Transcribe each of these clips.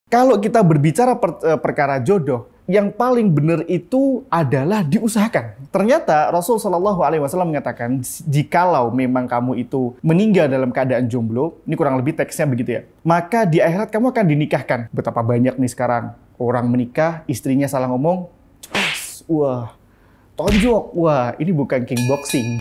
Kalau kita berbicara perkara jodoh, yang paling benar itu adalah diusahakan. Ternyata Rasul Shallallahu Alaihi Wasallam mengatakan, jikalau memang kamu itu meninggal dalam keadaan jomblo, ini kurang lebih teksnya begitu ya, maka di akhirat kamu akan dinikahkan. Betapa banyak nih sekarang orang menikah, istrinya salah ngomong, cepes, wah, tonjok, wah, ini bukan kickboxing.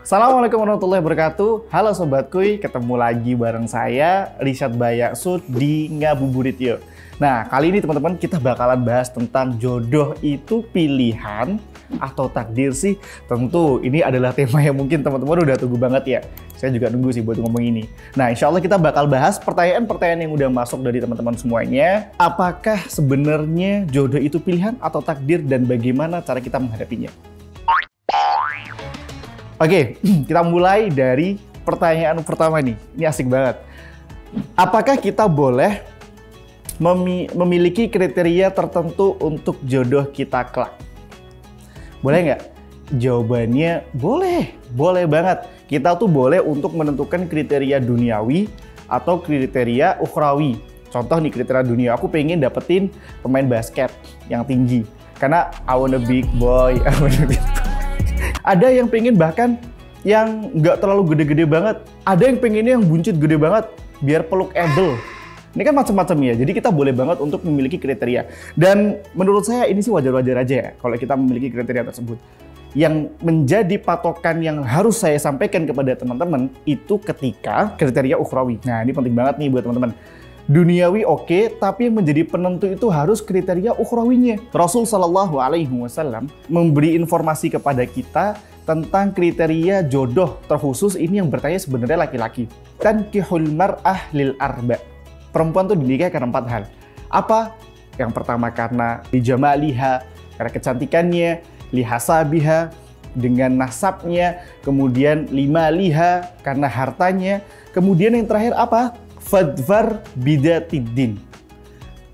Assalamualaikum warahmatullahi wabarakatuh. Halo Sobat Kuy, ketemu lagi bareng saya, Rishad Bayaksud di Ngabuburit Yuk. Nah, kali ini teman-teman kita bakalan bahas tentang jodoh itu pilihan atau takdir sih. Tentu ini adalah tema yang mungkin teman-teman udah tunggu banget ya. Saya juga nunggu sih buat ngomong ini. Nah, insya Allah kita bakal bahas pertanyaan-pertanyaan yang udah masuk dari teman-teman semuanya. Apakah sebenarnya jodoh itu pilihan atau takdir dan bagaimana cara kita menghadapinya? Oke, kita mulai dari pertanyaan pertama nih. Ini asik banget. Apakah kita boleh memiliki kriteria tertentu untuk jodoh kita kelak? Boleh nggak? Jawabannya boleh. Boleh banget. Kita tuh boleh untuk menentukan kriteria duniawi atau kriteria ukhrawi. Contoh nih kriteria dunia, aku pengen dapetin pemain basket yang tinggi. Karena I want a big boy, I want a big boy. Ada yang pengen bahkan yang nggak terlalu gede-gede banget. Ada yang pengennya yang buncit gede banget, biar pelukable. Ini kan macam-macam ya, jadi kita boleh banget untuk memiliki kriteria. Dan menurut saya ini sih wajar-wajar aja ya, kalau kita memiliki kriteria tersebut. Yang menjadi patokan yang harus saya sampaikan kepada teman-teman, itu ketika kriteria ukhrawi. Nah ini penting banget nih buat teman-teman. Duniawi oke, tapi yang menjadi penentu itu harus kriteria ukhrawinya. Rasul Shallallahu Alaihi Wasallam memberi informasi kepada kita tentang kriteria jodoh terkhusus ini yang bertanya sebenarnya laki-laki. Tankihul mar'ah lil arba. Perempuan tuh dinikahi karena 4 hal. Apa? Yang pertama karena lijamaliha, karena kecantikannya, lihasabiha, dengan nasabnya, kemudian limaliha, karena hartanya, kemudian yang terakhir apa? Fadfar bidatiddin.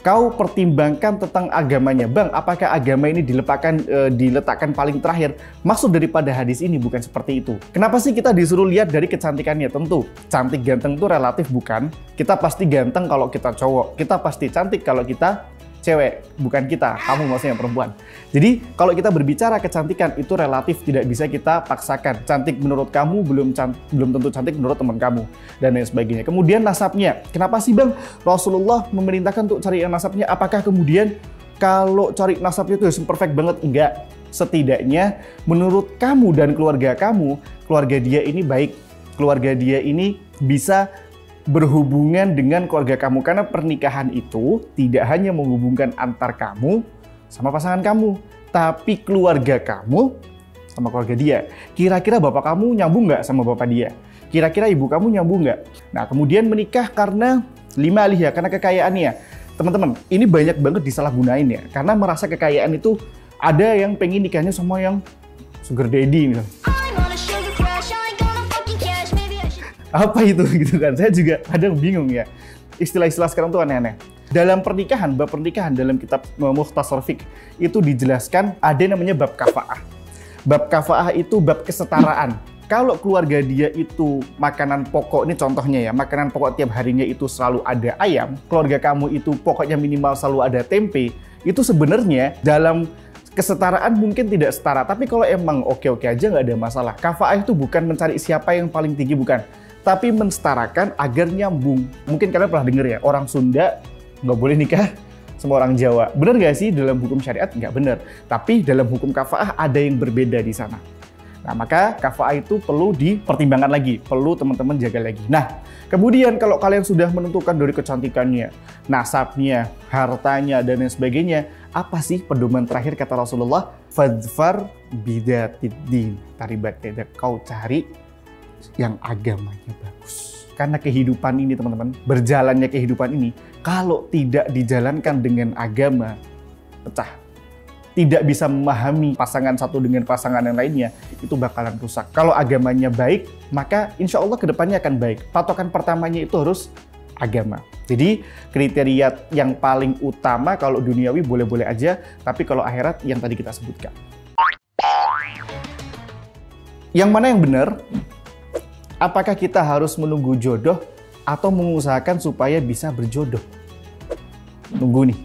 Kau pertimbangkan tentang agamanya. Bang, apakah agama ini diletakkan paling terakhir? Maksud daripada hadis ini bukan seperti itu. Kenapa sih kita disuruh lihat dari kecantikannya? Tentu, cantik ganteng itu relatif bukan? Kita pasti ganteng kalau kita cowok. Kita pasti cantik kalau kita cewek. Bukan kita, kamu maksudnya perempuan. Jadi, kalau kita berbicara kecantikan itu relatif, tidak bisa kita paksakan. Cantik menurut kamu belum tentu cantik menurut teman kamu. Dan lain sebagainya. Kemudian nasabnya. Kenapa sih Bang Rasulullah memerintahkan untuk cari yang nasabnya? Apakah kemudian kalau cari nasabnya itu harus perfect banget? Enggak. Setidaknya menurut kamu dan keluarga kamu, keluarga dia ini baik. Keluarga dia ini bisa berhubungan dengan keluarga kamu, karena pernikahan itu tidak hanya menghubungkan antar kamu sama pasangan kamu, tapi keluarga kamu sama keluarga dia. Kira-kira bapak kamu nyambung nggak sama bapak dia? Kira-kira ibu kamu nyambung nggak? Nah, kemudian menikah karena limaliha, karena kekayaannya. Teman-teman, ini banyak banget disalahgunain ya, karena merasa kekayaan itu ada yang pengen nikahnya sama yang sugar daddy misalnya. Apa itu gitu kan? Saya juga kadang bingung ya. Istilah-istilah sekarang tuh aneh-aneh. Dalam pernikahan, bab pernikahan dalam kitab Mukhtasar Fiqh itu dijelaskan ada yang namanya bab kafaah. Bab kafaah itu bab kesetaraan. Kalau keluarga dia itu makanan pokok, ini contohnya ya, makanan pokok tiap harinya itu selalu ada ayam, keluarga kamu itu pokoknya minimal selalu ada tempe, itu sebenarnya dalam kesetaraan mungkin tidak setara. Tapi kalau emang oke-oke aja nggak ada masalah. Kafaah itu bukan mencari siapa yang paling tinggi, bukan. Tapi mensetarakan agar nyambung. Mungkin kalian pernah dengar ya, orang Sunda nggak boleh nikah sama orang Jawa. Benar nggak sih dalam hukum syariat? Nggak benar. Tapi dalam hukum kafaah ada yang berbeda di sana. Nah, maka kafaah itu perlu dipertimbangkan lagi. Perlu teman-teman jaga lagi. Nah, kemudian kalau kalian sudah menentukan dari kecantikannya, nasabnya, hartanya, dan lain sebagainya, apa sih pedoman terakhir kata Rasulullah? Fadfar bidatiddin. Taribat edak, kau cari yang agamanya bagus. Karena kehidupan ini teman-teman, berjalannya kehidupan ini, kalau tidak dijalankan dengan agama, pecah. Tidak bisa memahami pasangan satu dengan pasangan yang lainnya, itu bakalan rusak. Kalau agamanya baik, maka insya Allah kedepannya akan baik. Patokan pertamanya itu harus agama. Jadi kriteria yang paling utama kalau duniawi boleh-boleh aja, tapi kalau akhirat yang tadi kita sebutkan. Yang mana yang benar? Apakah kita harus menunggu jodoh atau mengusahakan supaya bisa berjodoh? Nunggu nih,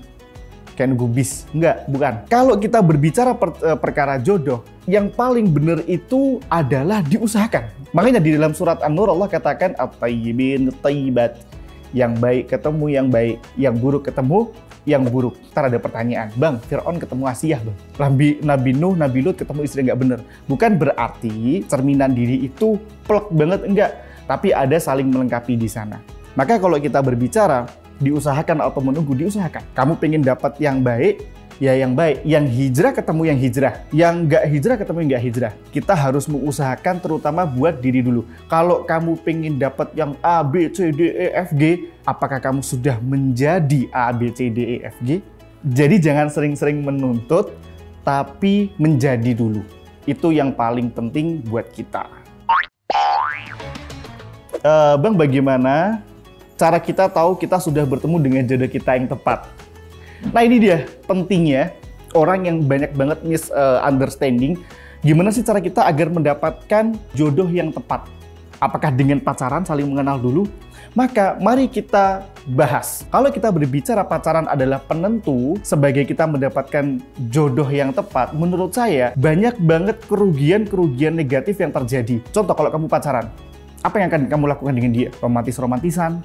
kayak nunggu bis. Enggak, bukan. Kalau kita berbicara perkara jodoh, yang paling benar itu adalah diusahakan. Makanya di dalam surat An-Nur Allah katakan at-tayyibin tayyibat. Yang baik ketemu yang baik, yang buruk ketemu yang buruk. Ntar ada pertanyaan, Bang, Fir'aun ketemu Asiyah, Bang. Nabi Nuh, Nabi Lut ketemu istri nggak bener. Bukan berarti cerminan diri itu plek banget, enggak. Tapi ada saling melengkapi di sana. Maka kalau kita berbicara, diusahakan atau menunggu, diusahakan. Kamu pengen dapat yang baik, ya yang baik. Yang hijrah ketemu yang hijrah. Yang nggak hijrah ketemu yang nggak hijrah. Kita harus mengusahakan terutama buat diri dulu. Kalau kamu pengen dapat yang A, B, C, D, E, F, G, apakah kamu sudah menjadi A, B, C, D, E, F, G? Jadi jangan sering-sering menuntut, tapi menjadi dulu. Itu yang paling penting buat kita. Bang, bagaimana cara kita tahu kita sudah bertemu dengan jodoh kita yang tepat? Nah ini dia pentingnya orang yang banyak banget misunderstanding. Gimana sih cara kita agar mendapatkan jodoh yang tepat? Apakah dengan pacaran, saling mengenal dulu? Maka mari kita bahas. Kalau kita berbicara pacaran adalah penentu sebagai kita mendapatkan jodoh yang tepat, menurut saya banyak banget kerugian-kerugian negatif yang terjadi. Contoh kalau kamu pacaran, apa yang akan kamu lakukan dengan dia? Romantis-romantisan,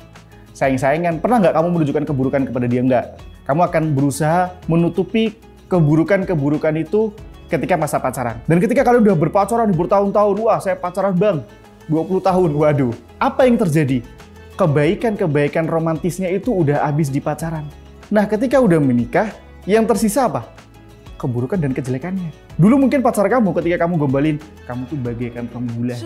sayang-sayangan. Pernah nggak kamu menunjukkan keburukan kepada dia? Nggak. Kamu akan berusaha menutupi keburukan-keburukan itu ketika masa pacaran. Dan ketika kalian udah berpacaran bertahun-tahun, wah saya pacaran bang, 20 tahun, waduh. Apa yang terjadi? Kebaikan-kebaikan romantisnya itu udah habis di pacaran. Nah ketika udah menikah, yang tersisa apa? Keburukan dan kejelekannya. Dulu mungkin pacar kamu ketika kamu gombalin, kamu tuh bagaikan rembulan.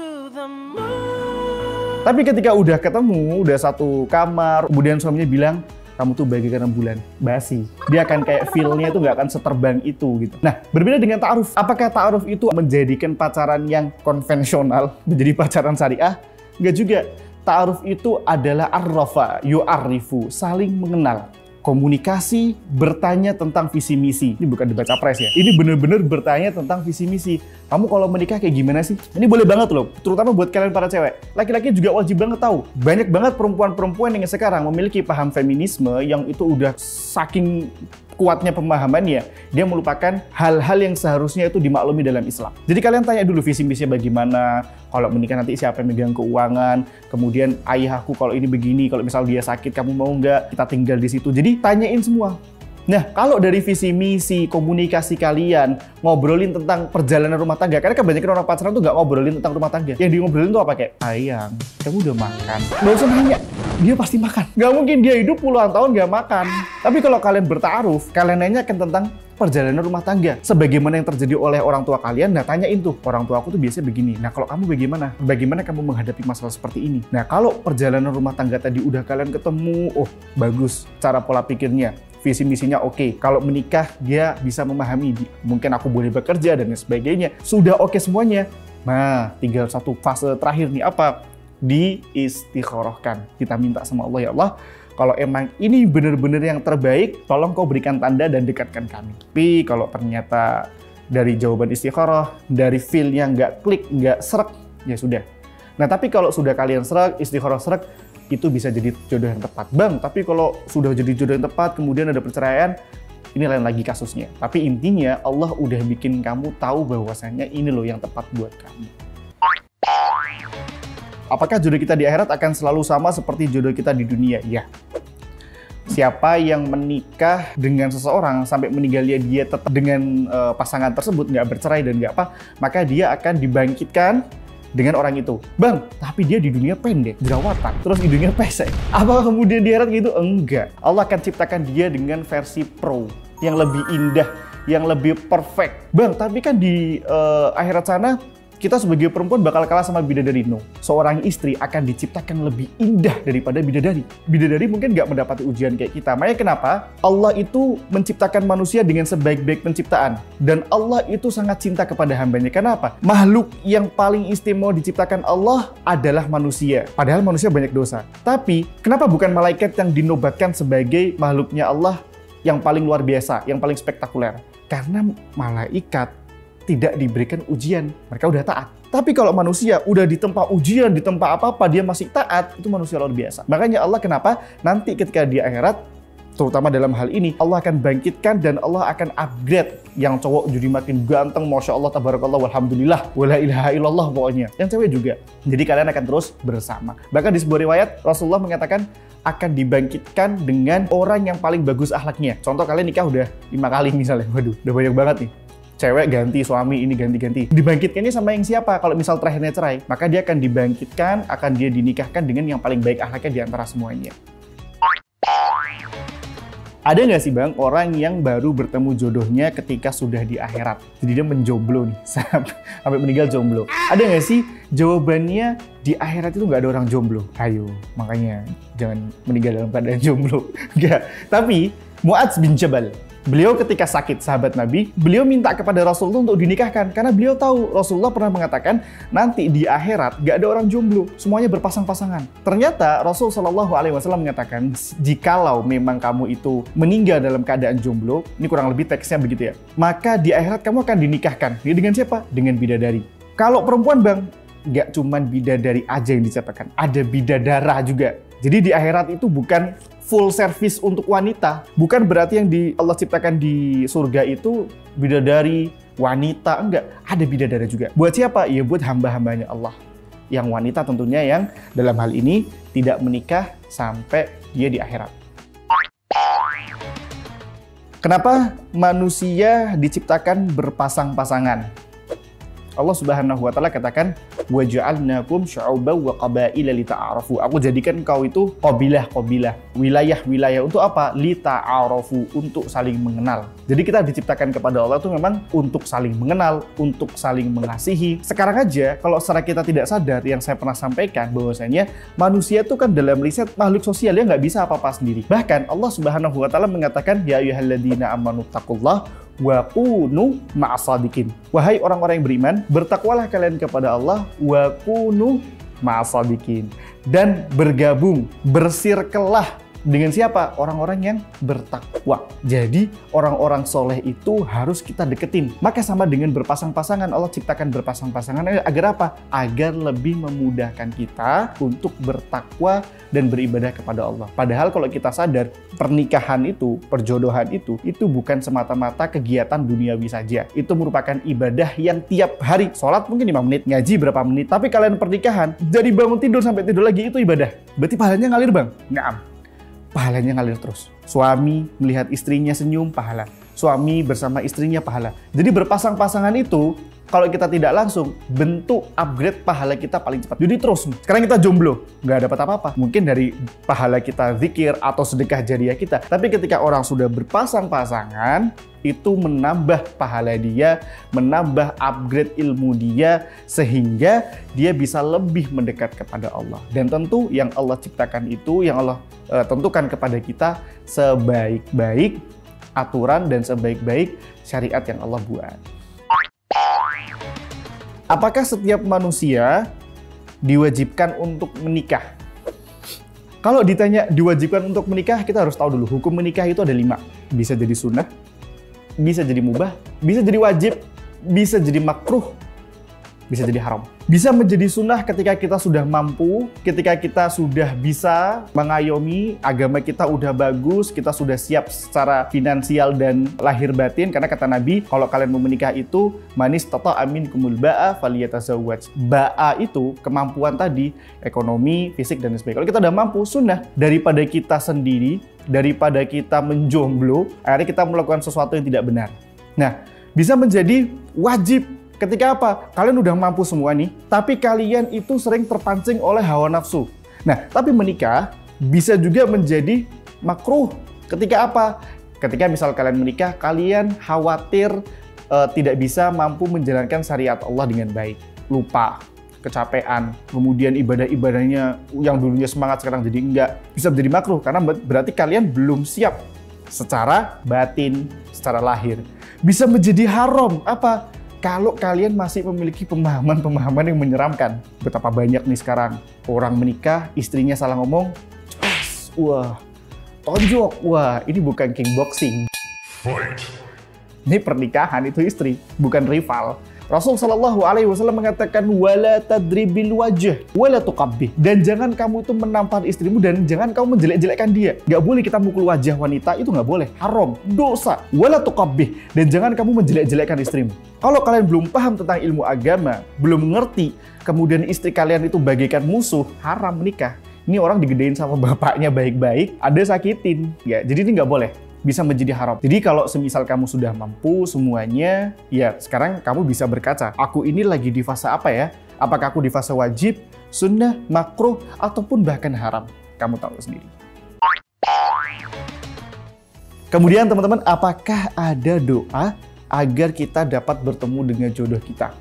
Tapi ketika udah ketemu, udah satu kamar, kemudian suaminya bilang, kamu tuh bagaikan rembulan, basi. Dia akan kayak feel-nya tuh nggak akan seterbang itu gitu. Nah, berbeda dengan ta'aruf. Apakah ta'aruf itu menjadikan pacaran yang konvensional menjadi pacaran syariah? Nggak juga. Ta'aruf itu adalah arrafa, yu'arrifu, saling mengenal. Komunikasi, bertanya tentang visi misi. Ini bukan debat capres ya. Ini bener-bener bertanya tentang visi misi. Kamu kalau menikah kayak gimana sih? Ini boleh banget loh, terutama buat kalian para cewek. Laki-laki juga wajib banget tahu. Banyak banget perempuan-perempuan yang sekarang memiliki paham feminisme yang itu udah saking kuatnya pemahamannya, dia melupakan hal-hal yang seharusnya itu dimaklumi dalam Islam. Jadi kalian tanya dulu visi misinya bagaimana, kalau menikah nanti siapa yang megang keuangan, kemudian ayahku kalau ini begini, kalau misal dia sakit kamu mau nggak kita tinggal di situ. Jadi tanyain semua. Nah, kalau dari visi misi, komunikasi kalian, ngobrolin tentang perjalanan rumah tangga, karena kebanyakan orang pacaran tuh nggak ngobrolin tentang rumah tangga. Yang di ngobrolin tuh apa? Kayak, sayang, kamu udah makan? Nggak usah nanya, dia pasti makan. Nggak mungkin dia hidup puluhan tahun nggak makan. Tapi kalau kalian bertaaruf, kalian nanyakan tentang perjalanan rumah tangga. Sebagaimana yang terjadi oleh orang tua kalian, nah tanyain tuh, orang tua aku tuh biasanya begini. Nah kalau kamu bagaimana? Bagaimana kamu menghadapi masalah seperti ini? Nah kalau perjalanan rumah tangga tadi udah kalian ketemu, oh bagus cara pola pikirnya. Visi misinya oke. Kalau menikah dia bisa memahami, mungkin aku boleh bekerja dan sebagainya. Sudah oke semuanya. Nah, tinggal satu fase terakhir nih apa? Diistikharahkan. Kita minta sama Allah, ya Allah, kalau emang ini benar-benar yang terbaik, tolong kau berikan tanda dan dekatkan kami. Tapi kalau ternyata dari jawaban istikharah, dari feel-nya nggak klik, nggak serak, ya sudah. Nah, tapi kalau sudah kalian serak, istikharah serak, itu bisa jadi jodoh yang tepat. Bang, tapi kalau sudah jadi jodoh yang tepat, kemudian ada perceraian, ini lain lagi kasusnya. Tapi intinya Allah udah bikin kamu tahu bahwasannya ini loh yang tepat buat kamu. Apakah jodoh kita di akhirat akan selalu sama seperti jodoh kita di dunia? Ya. Siapa yang menikah dengan seseorang sampai meninggalnya dia tetap dengan pasangan tersebut, nggak bercerai dan nggak apa, maka dia akan dibangkitkan dengan orang itu. Bang, tapi dia di dunia pendek, jerawatan, terus hidungnya pesek. Apa kemudian di akhirat gitu? Enggak. Allah akan ciptakan dia dengan versi pro, yang lebih indah, yang lebih perfect. Bang, tapi kan di akhirat sana, kita sebagai perempuan bakal kalah sama bidadari. No. Seorang istri akan diciptakan lebih indah daripada bidadari. Bidadari mungkin nggak mendapati ujian kayak kita. Makanya kenapa Allah itu menciptakan manusia dengan sebaik-baik penciptaan. Dan Allah itu sangat cinta kepada hambanya. Kenapa? Makhluk yang paling istimewa diciptakan Allah adalah manusia. Padahal manusia banyak dosa. Tapi kenapa bukan malaikat yang dinobatkan sebagai makhluknya Allah yang paling luar biasa, yang paling spektakuler? Karena malaikat tidak diberikan ujian, mereka udah taat. Tapi kalau manusia udah ditempa ujian, ditempa apa-apa, dia masih taat, itu manusia luar biasa. Makanya Allah kenapa nanti ketika di akhirat, terutama dalam hal ini, Allah akan bangkitkan dan Allah akan upgrade. Yang cowok jadi makin ganteng, Masya Allah, tabarakallah, walhamdulillah, wala ilaha illallah pokoknya. Yang cewek juga. Jadi kalian akan terus bersama. Bahkan di sebuah riwayat, Rasulullah mengatakan akan dibangkitkan dengan orang yang paling bagus akhlaknya. Contoh kalian nikah udah 5 kali misalnya. Waduh, udah banyak banget nih. Cewek ganti, suami ini ganti-ganti. Dibangkitkannya sama yang siapa? Kalau misal terakhirnya cerai, maka dia akan dibangkitkan, akan dia dinikahkan dengan yang paling baik akhlaknya di antara semuanya. Ada nggak sih Bang, orang yang baru bertemu jodohnya ketika sudah di akhirat? Jadi dia menjomblo nih, sampai meninggal jomblo. Ada nggak sih? Jawabannya di akhirat itu nggak ada orang jomblo. Ayo, makanya jangan meninggal dalam keadaan jomblo. Nggak. Tapi Mu'adz bin Jabal, beliau ketika sakit, sahabat Nabi, beliau minta kepada Rasulullah untuk dinikahkan. Karena beliau tahu, Rasulullah pernah mengatakan, nanti di akhirat gak ada orang jomblo, semuanya berpasang-pasangan. Ternyata Rasulullah SAW mengatakan, jikalau memang kamu itu meninggal dalam keadaan jomblo, ini kurang lebih teksnya begitu ya, maka di akhirat kamu akan dinikahkan. Ini dengan siapa? Dengan bidadari. Kalau perempuan Bang, gak cuman bidadari aja yang diciptakan, ada bidadara juga. Jadi di akhirat itu bukan full service untuk wanita. Bukan berarti yang Allah ciptakan di surga itu bidadari, wanita. Enggak, ada bidadara juga. Buat siapa? Ya buat hamba-hambanya Allah. Yang wanita tentunya yang dalam hal ini tidak menikah sampai dia di akhirat. Kenapa manusia diciptakan berpasang-pasangan? Allah Subhanahu wa taala katakan, wa ja'alnakum syu'uban wa qabaila lita'arafu. Aku jadikan kau itu qabilah-qabilah, wilayah-wilayah untuk apa? Lita'arafu, untuk saling mengenal. Jadi kita diciptakan kepada Allah itu memang untuk saling mengenal, untuk saling mengasihi. Sekarang aja kalau secara kita tidak sadar, yang saya pernah sampaikan bahwasanya manusia itu kan dalam riset makhluk sosial, dia nggak bisa apa-apa sendiri. Bahkan Allah Subhanahu wa taala mengatakan, ya ayyuhalladzina amanu taqullah wa kunu ma'asadikin. Wahai orang-orang yang beriman, bertakwalah kalian kepada Allah, wa kunu ma'asadikin. Dan bergabung, bersirkelah dengan siapa? Orang-orang yang bertakwa. Jadi orang-orang soleh itu harus kita deketin. Maka sama dengan berpasang-pasangan, Allah ciptakan berpasang-pasangan agar apa? Agar lebih memudahkan kita untuk bertakwa dan beribadah kepada Allah. Padahal kalau kita sadar, pernikahan itu, perjodohan itu bukan semata-mata kegiatan duniawi saja. Itu merupakan ibadah yang tiap hari. Sholat mungkin 5 menit, ngaji berapa menit. Tapi kalian pernikahan, jadi bangun tidur sampai tidur lagi, itu ibadah. Berarti pahalanya ngalir Bang? Naam. Pahalanya ngalir terus. Suami melihat istrinya senyum, pahala. Suami bersama istrinya, pahala. Jadi berpasang-pasangan itu, kalau kita tidak langsung, bentuk upgrade pahala kita paling cepat. Jadi terus, sekarang kita jomblo, nggak dapat apa-apa. Mungkin dari pahala kita zikir atau sedekah jariah kita. Tapi ketika orang sudah berpasang-pasangan, itu menambah pahala dia, menambah upgrade ilmu dia, sehingga dia bisa lebih mendekat kepada Allah. Dan tentu yang Allah ciptakan itu, yang Allah tentukan kepada kita, sebaik-baik aturan dan sebaik-baik syariat yang Allah buat. Apakah setiap manusia diwajibkan untuk menikah? Kalau ditanya diwajibkan untuk menikah, kita harus tahu dulu, hukum menikah itu ada 5. Bisa jadi sunnah, bisa jadi mubah, bisa jadi wajib, bisa jadi makruh, bisa jadi haram. Bisa menjadi sunnah ketika kita sudah mampu, ketika kita sudah bisa mengayomi, agama kita udah bagus, kita sudah siap secara finansial dan lahir batin. Karena kata Nabi, kalau kalian mau menikah itu, manis tata amin kumul ba'a faliyatazawwaj. Ba'a itu kemampuan tadi, ekonomi, fisik, dan sebagainya. Kalau kita udah mampu, sunnah. Daripada kita sendiri, daripada kita menjomblo, akhirnya kita melakukan sesuatu yang tidak benar. Nah, bisa menjadi wajib. Ketika apa? Kalian udah mampu semua nih, tapi kalian itu sering terpancing oleh hawa nafsu. Nah, tapi menikah bisa juga menjadi makruh. Ketika apa? Ketika misal kalian menikah, kalian khawatir tidak bisa mampu menjalankan syariat Allah dengan baik. Lupa, kecapean, kemudian ibadah-ibadahnya yang dulunya semangat sekarang jadi enggak. Bisa menjadi makruh, karena berarti kalian belum siap secara batin, secara lahir. Bisa menjadi haram, apa? Kalau kalian masih memiliki pemahaman-pemahaman yang menyeramkan. Betapa banyak nih sekarang orang menikah, istrinya salah ngomong, wah, tonjok, wah, ini bukan kickboxing. Fight. Ini pernikahan, itu istri, bukan rival. Rasul Shallallahu Alaihi Wasallam mengatakan wala tadribil wajah wala tuqabbih, dan jangan kamu itu menampar istrimu dan jangan kamu menjelek-jelekkan dia. Gak boleh kita mukul wajah wanita, itu gak boleh, haram, dosa. Wala tuqabbih, dan jangan kamu menjelek-jelekkan istrimu. Kalau kalian belum paham tentang ilmu agama, belum mengerti, kemudian istri kalian itu bagaikan musuh, haram menikah. Ini orang digedein sama bapaknya baik-baik, ada sakitin, ya. Jadi ini nggak boleh, bisa menjadi haram. Jadi kalau semisal kamu sudah mampu semuanya, ya sekarang kamu bisa berkaca. Aku ini lagi di fase apa ya? Apakah aku di fase wajib, sunnah, makruh, ataupun bahkan haram? Kamu tahu sendiri. Kemudian teman-teman, apakah ada doa agar kita dapat bertemu dengan jodoh kita?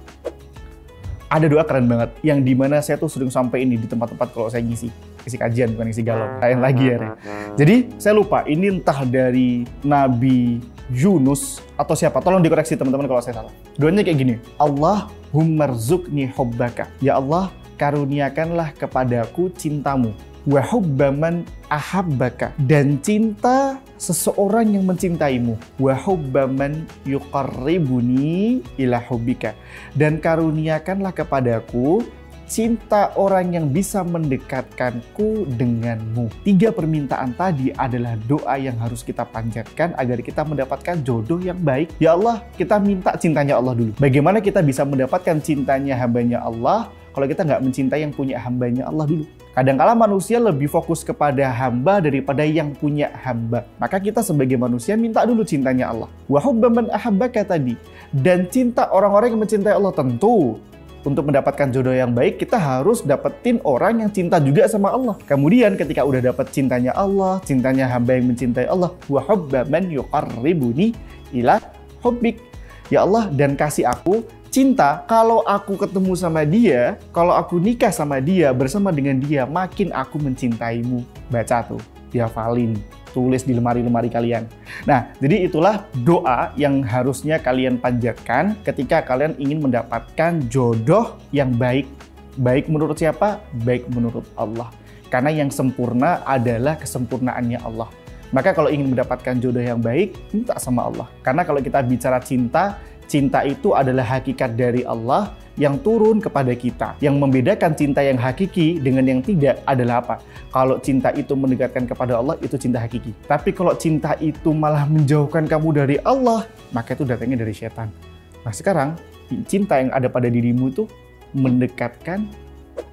Ada doa keren banget, yang dimana saya tuh sering sampai ini di tempat-tempat kalau saya ngisi kajian, bukan ngisi galau, lain lagi ya. Jadi saya lupa, ini entah dari Nabi Yunus atau siapa, tolong dikoreksi teman-teman kalau saya salah. Doanya kayak gini, Allahumma rzuqni hubbaka, ya Allah karuniakanlah kepadaku cintamu, wa hubba man ahabbaka, dan cinta seseorang yang mencintaimu, wa hubba man yuqarribuni ila hubbika, dan karuniakanlah kepadaku cinta orang yang bisa mendekatkanku denganmu. 3 permintaan tadi adalah doa yang harus kita panjatkan agar kita mendapatkan jodoh yang baik. Ya Allah, kita minta cintanya Allah dulu. Bagaimana kita bisa mendapatkan cintanya hambanya Allah kalau kita nggak mencintai yang punya hambanya Allah dulu? Kadangkala manusia lebih fokus kepada hamba daripada yang punya hamba. Maka kita sebagai manusia minta dulu cintanya Allah. Wa hubba man ahabbaka tadi. Dan cinta orang-orang yang mencintai Allah. Tentu untuk mendapatkan jodoh yang baik, kita harus dapetin orang yang cinta juga sama Allah. Kemudian ketika udah dapet cintanya Allah, cintanya hamba yang mencintai Allah, wa hubba man yuqarribuni ila hubbik. Ya Allah, dan kasih aku cinta, kalau aku ketemu sama dia, kalau aku nikah sama dia, bersama dengan dia, makin aku mencintaimu. Baca tuh, dihafalin, tulis di lemari-lemari kalian. Nah, jadi itulah doa yang harusnya kalian panjatkan ketika kalian ingin mendapatkan jodoh yang baik. Baik menurut siapa? Baik menurut Allah. Karena yang sempurna adalah kesempurnaannya Allah. Maka kalau ingin mendapatkan jodoh yang baik, minta sama Allah. Karena kalau kita bicara cinta, cinta itu adalah hakikat dari Allah yang turun kepada kita. Yang membedakan cinta yang hakiki dengan yang tidak adalah apa? Kalau cinta itu mendekatkan kepada Allah, itu cinta hakiki. Tapi kalau cinta itu malah menjauhkan kamu dari Allah, maka itu datangnya dari setan. Nah sekarang, cinta yang ada pada dirimu itu mendekatkan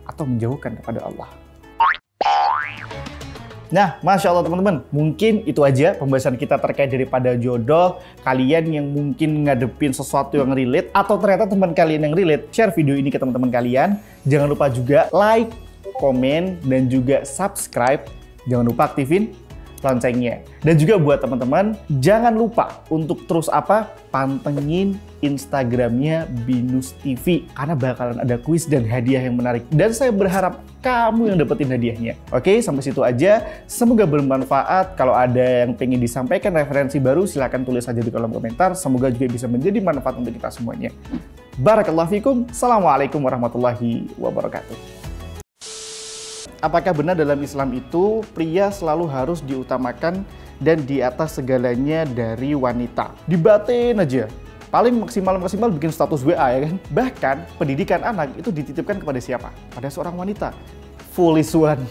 atau menjauhkan kepada Allah. Nah, Masya Allah teman-teman, mungkin itu aja pembahasan kita terkait daripada jodoh. Kalian yang mungkin ngadepin sesuatu yang relate, atau ternyata teman kalian yang relate, share video ini ke teman-teman kalian. Jangan lupa juga like, komen, dan juga subscribe. Jangan lupa aktifin loncengnya. Dan juga buat teman-teman, jangan lupa untuk terus pantengin Instagramnya Binus TV. Karena bakalan ada kuis dan hadiah yang menarik. Dan saya berharap kamu yang dapetin hadiahnya. Oke, sampai situ aja. Semoga bermanfaat. Kalau ada yang pengen disampaikan referensi baru, silahkan tulis saja di kolom komentar. Semoga juga bisa menjadi manfaat untuk kita semuanya. Barakallahu fikum. Assalamualaikum warahmatullahi wabarakatuh. Apakah benar dalam Islam itu pria selalu harus diutamakan dan di atas segalanya dari wanita? Dibatin aja. Paling maksimal bikin status WA ya kan? Bahkan pendidikan anak itu dititipkan kepada siapa? Pada seorang wanita. Foolish one.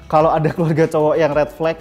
Kalau ada keluarga cowok yang red flag,